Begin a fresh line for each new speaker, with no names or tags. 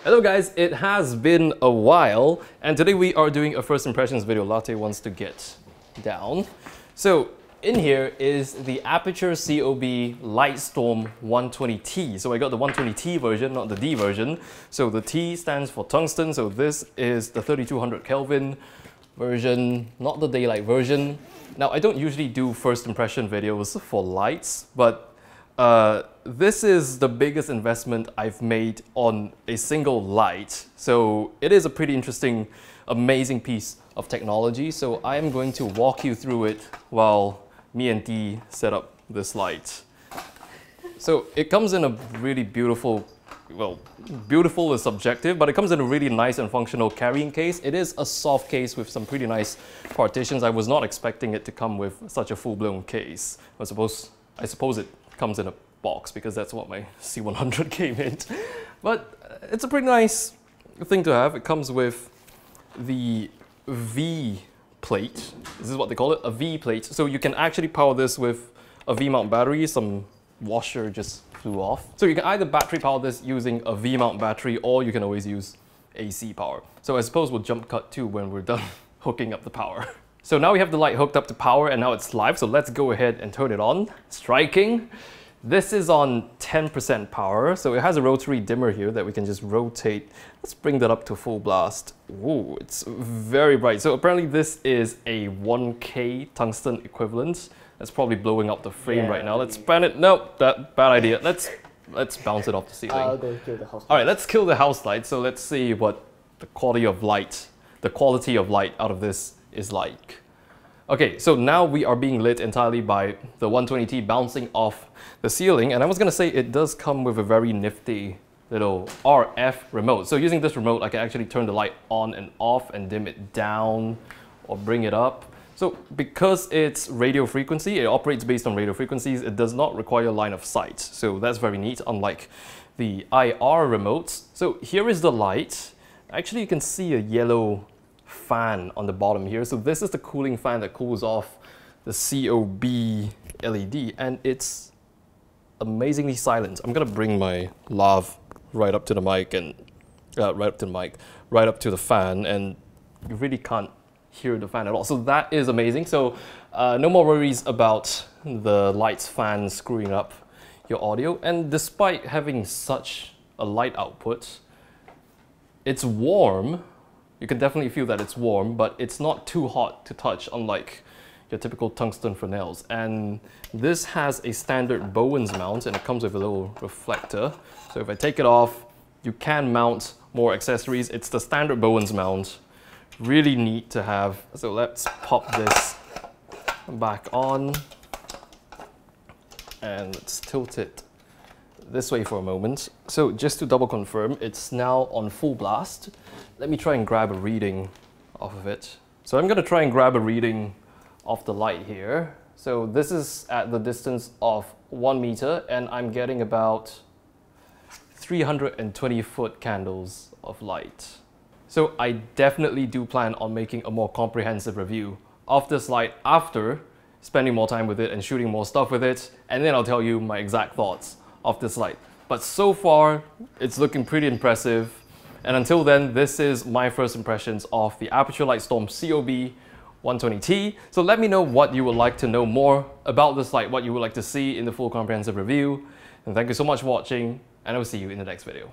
Hello guys, it has been a while and today we are doing a first impressions video. Latte wants to get down. So in here is the Aputure COB Lightstorm 120T. So I got the 120T version, not the D version. So the T stands for tungsten, so this is the 3200 Kelvin version, not the daylight version. Now I don't usually do first impression videos for lights, but this is the biggest investment I've made on a single light. So it is a pretty interesting, amazing piece of technology. So I am going to walk you through it while me and Dee set up this light. So it comes in a really beautiful, well, beautiful is subjective, but it comes in a really nice and functional carrying case. It is a soft case with some pretty nice partitions. I was not expecting it to come with such a full-blown case. I suppose it comes in a box because that's what my C100 came in. But it's a pretty nice thing to have. It comes with the V plate. This is what they call it, a V plate. So you can actually power this with a V-mount battery. Some washer just flew off. So you can either battery power this using a V-mount battery, or you can always use AC power. So I suppose we'll jump cut to when we're done hooking up the power. So now we have the light hooked up to power and now it's live, so let's go ahead and turn it on. Striking. This is on 10% power, so it has a rotary dimmer here that we can just rotate. Let's bring that up to full blast. Ooh, it's very bright. So apparently this is a 1K tungsten equivalent. That's probably blowing up the frame right now. Let's ban it. Nope, bad idea. Let's bounce it off the ceiling.
I'll go kill the house light.
All right, let's kill the house light. So let's see what the quality of light out of this is like. Okay, so now we are being lit entirely by the 120T bouncing off the ceiling, and I was gonna say it does come with a very nifty little RF remote. So using this remote, I can actually turn the light on and off and dim it down or bring it up. So because it's radio frequency, it operates based on radio frequencies, it does not require line of sight. So that's very neat, unlike the IR remotes. So here is the light. Actually, you can see a yellow fan on the bottom here. So this is the cooling fan that cools off the COB LED, and it's amazingly silent. I'm gonna bring my lav right up to the mic and right up to the fan, and you really can't hear the fan at all. So that is amazing. So no more worries about the lights fan screwing up your audio. And despite having such a light output, it's warm. You can definitely feel that it's warm, but it's not too hot to touch, unlike your typical tungsten Fresnels. And this has a standard Bowens mount, and it comes with a little reflector. So if I take it off, you can mount more accessories. It's the standard Bowens mount. Really neat to have. So let's pop this back on and let's tilt it this way for a moment. So just to double confirm, it's now on full blast. Let me try and grab a reading off of it. So I'm gonna try and grab a reading off the light here. So this is at the distance of 1 meter, and I'm getting about 320 foot candles of light. So I definitely do plan on making a more comprehensive review of this light after spending more time with it and shooting more stuff with it, and then I'll tell you my exact thoughts of this light. But so far, it's looking pretty impressive. And until then, this is my first impressions of the Aputure Lightstorm COB 120T. So let me know what you would like to know more about this light, what you would like to see in the full comprehensive review. And thank you so much for watching, and I will see you in the next video.